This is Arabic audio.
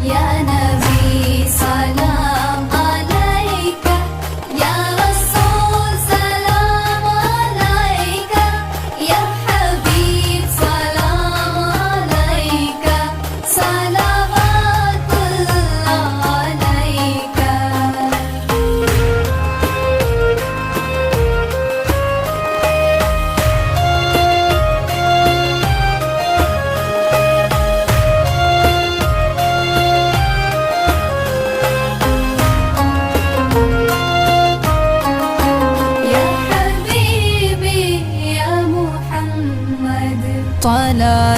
يا نبي سلام عليك، يا رسول سلام عليك، يا حبيب سلام عليك، صلوات الله عليك. يا حبيبي يا محمد، طلع